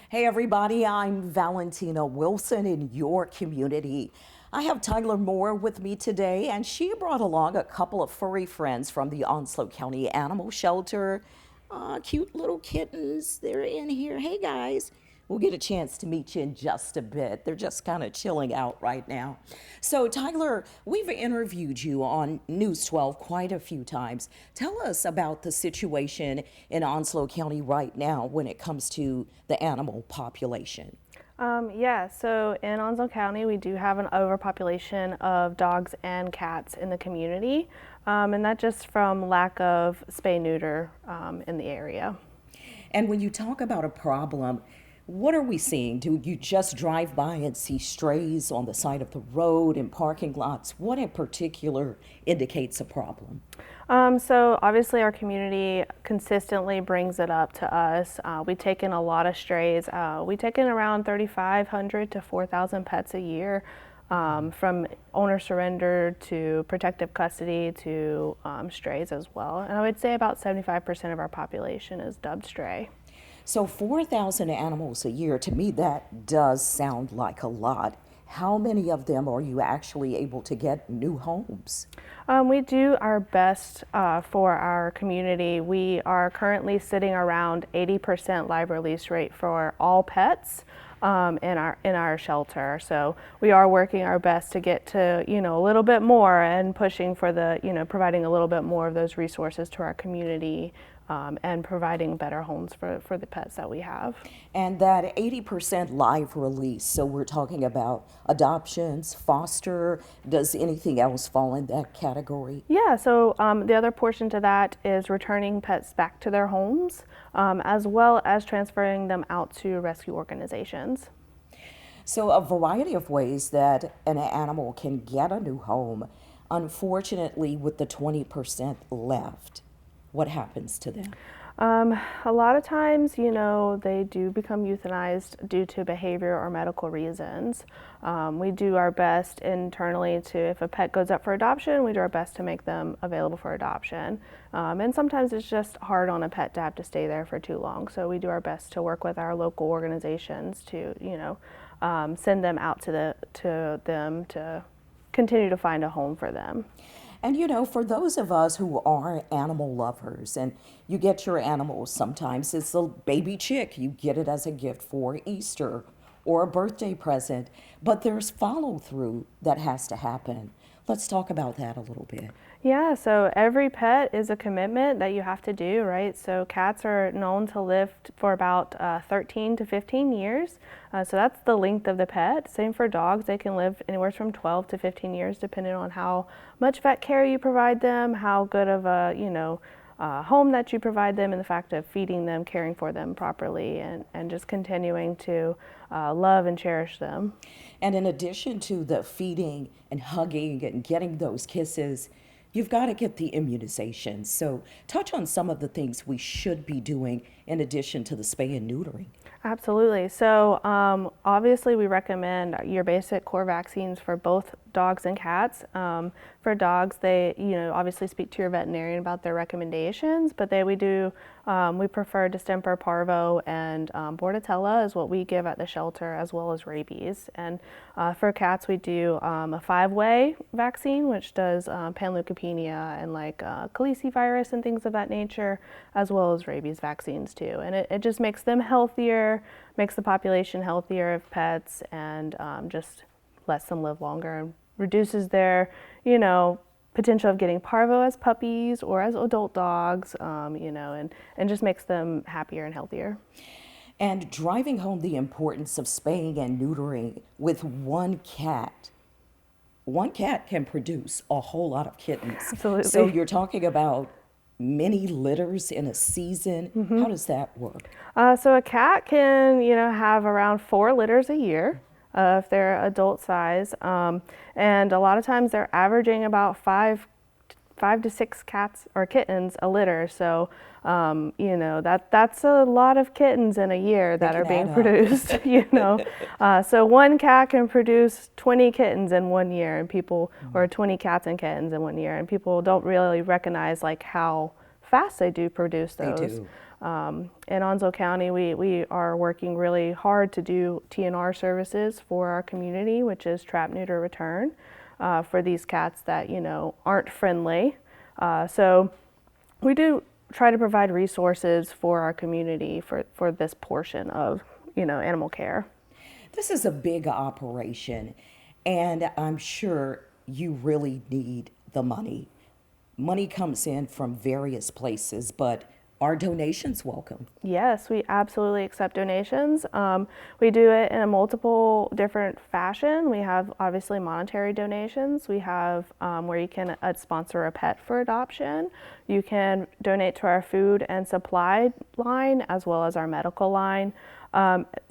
Hey everybody, I'm Valentina Wilson in your community. I have Tyler Moore with me today, and she brought along a couple of furry friends from the Onslow County Animal Shelter. Cute little kittens, they're in here. Hey guys. We'll get a chance to meet you in just a bit. They're just kind of chilling out right now. So, Tyler, we've interviewed you on News 12 quite a few times. Tell us about the situation in Onslow County right now when it comes to the animal population. So in Onslow County, we do have an overpopulation of dogs and cats in the community, and that's just from lack of spay-neuter in the area. And when you talk about a problem, what are we seeing? Do you just drive by and see strays on the side of the road in parking lots? What in particular indicates a problem? So obviously our community consistently brings it up to us. We take in a lot of strays. We take in around 3,500 to 4,000 pets a year, from owner surrender to protective custody to strays as well. And I would say about 75% of our population is dubbed stray. So 4,000 animals a year, to me, that does sound like a lot. How many of them are you actually able to get new homes? We do our best for our community. We are currently sitting around 80% live release rate for all pets in our shelter. So we are working our best to get to a little bit more and pushing for the providing a little bit more of those resources to our community. And providing better homes for the pets that we have. And that 80% live release, so we're talking about adoptions, foster, does anything else fall in that category? Yeah, so the other portion to that is returning pets back to their homes, as well as transferring them out to rescue organizations. So a variety of ways that an animal can get a new home. Unfortunately, with the 20% left, what happens to them? A lot of times, they do become euthanized due to behavior or medical reasons. We do our best internally to, if a pet goes up for adoption, we do our best to make them available for adoption. And sometimes it's just hard on a pet to have to stay there for too long. So we do our best to work with our local organizations to, send them out to them to continue to find a home for them. And for those of us who are animal lovers, and you get your animals, sometimes it's a baby chick, you get it as a gift for Easter or a birthday present, but there's follow through that has to happen. Let's talk about that a little bit. Yeah, so every pet is a commitment that you have to do, right? So cats are known to live for about 13 to 15 years. So that's the length of the pet. Same for dogs. They can live anywhere from 12 to 15 years depending on how much vet care you provide them, how good of a, home that you provide them, and the fact of feeding them, caring for them properly, and just continuing to love and cherish them. And in addition to the feeding and hugging and getting those kisses, you've got to get the immunizations. So touch on some of the things we should be doing in addition to the spay and neutering. Absolutely. So obviously we recommend your basic core vaccines for both dogs and cats. For dogs, they obviously speak to your veterinarian about their recommendations, but we prefer distemper, parvo, and bordetella is what we give at the shelter, as well as rabies. And for cats, we do a 5-way vaccine, which does panleukopenia and calicivirus and things of that nature, as well as rabies vaccines too. And it just makes them healthier, makes the population healthier of pets, and just lets them live longer and reduces their, potential of getting parvo as puppies or as adult dogs, and just makes them happier and healthier. And driving home the importance of spaying and neutering with one cat. One cat can produce a whole lot of kittens. Absolutely. So you're talking about many litters in a season. Mm-hmm. How does that work? So a cat can, have around 4 litters a year. If they're adult size, and a lot of times they're averaging about 5 to 6 cats or kittens a litter. So, that's a lot of kittens in a year that are being produced. So one cat can produce 20 kittens in 1 year, and or 20 cats and kittens in 1 year, and people don't really recognize how fast they do produce those. They do. In Onslow County, we are working really hard to do TNR services for our community, which is trap, neuter, return, for these cats that, aren't friendly. So we do try to provide resources for our community for this portion of, animal care. This is a big operation, and I'm sure you really need the money. Money comes in from various places, but are donations welcome? Yes, we absolutely accept donations. We do it in a multiple different fashion. We have obviously monetary donations. We have where you can sponsor a pet for adoption. You can donate to our food and supply line as well as our medical line.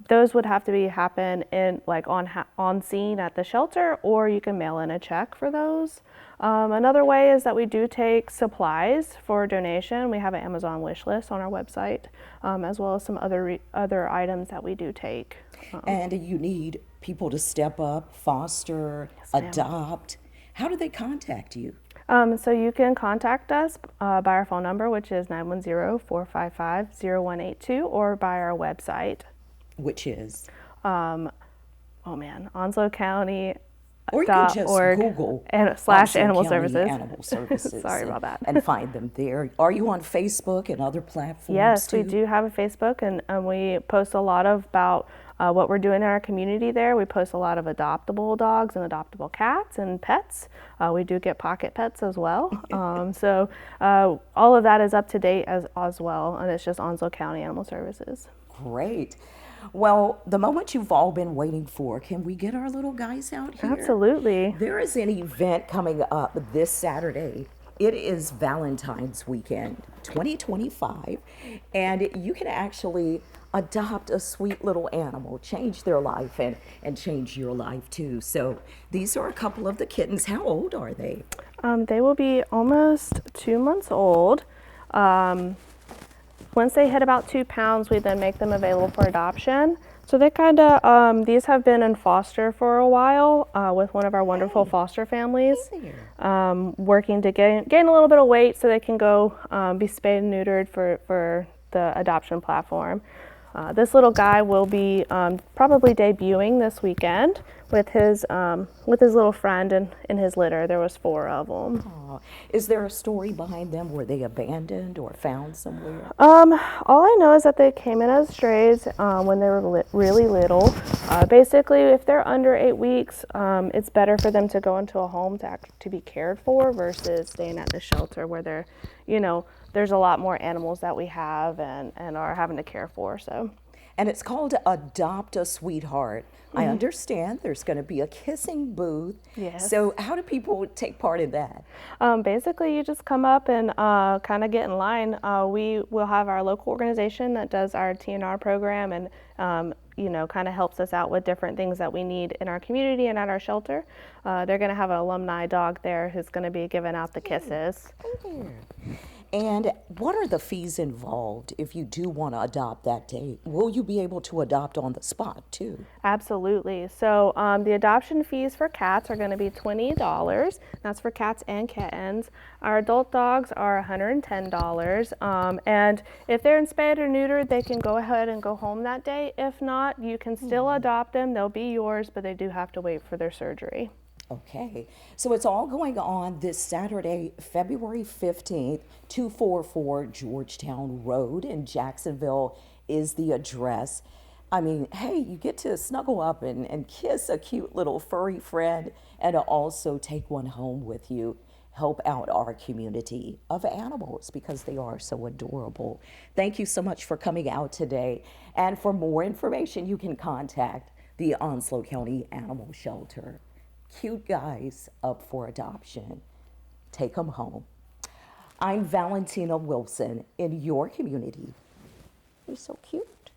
Those would have to happen in on scene at the shelter, or you can mail in a check for those. Another way is that we do take supplies for donation. We have an Amazon wish list on our website, as well as some other items that we do take. And you need people to step up, foster, Yes, ma'am. adopt. How do they contact you? So you can contact us by our phone number, which is 910-455-0182, or by our website. Which is? Onslow County. Or you can just Google Onslow /Animal County Services. Animal Services. Sorry about that. And find them there. Are you on Facebook and other platforms Yes, too? we do have a Facebook, and we post a lot about what we're doing in our community there. We post a lot of adoptable dogs and adoptable cats and pets. We do get pocket pets as well. So all of that is up to date as well, and it's just Onslow County Animal Services. Great. Well, the moment you've all been waiting for, can we get our little guys out here? Absolutely. There is an event coming up this Saturday. It is Valentine's weekend 2025, and you can actually adopt a sweet little animal, change their life, and change your life too. So these are a couple of the kittens. How old are they? They will be almost 2 months old. Once they hit about 2 pounds, we then make them available for adoption. So they these have been in foster for a while with one of our wonderful foster families, working to gain a little bit of weight so they can go be spayed and neutered for the adoption platform. This little guy will be probably debuting this weekend with his little friend in his litter. There was 4 of them. Aw. Is there a story behind them? Were they abandoned or found somewhere? All I know is that they came in as strays when they were really little. Basically, if they're under 8 weeks, it's better for them to go into a home to be cared for versus staying at the shelter where they're, there's a lot more animals that we have and are having to care for. So. And it's called Adopt a Sweetheart. I understand there's going to be a kissing booth. Yes. So how do people take part in that? Basically, you just come up and kind of get in line. We will have our local organization that does our TNR program and kind of helps us out with different things that we need in our community and at our shelter. They're going to have an alumni dog there who's going to be giving out the kisses. And what are the fees involved if you do want to adopt that day? Will you be able to adopt on the spot too? Absolutely. So the adoption fees for cats are going to be $20. That's for cats and kittens. Our adult dogs are $110. And if they're spayed or neutered, they can go ahead and go home that day. If not, you can still adopt them. They'll be yours, but they do have to wait for their surgery. Okay, so it's all going on this Saturday, February 15th, 244 Georgetown Road in Jacksonville is the address. I mean, hey, you get to snuggle up and kiss a cute little furry friend and also take one home with you. Help out our community of animals because they are so adorable. Thank you so much for coming out today. And for more information, you can contact the Onslow County Animal Shelter. Cute guys up for adoption. Take them home. I'm Valentina Wilson in your community. You're so cute.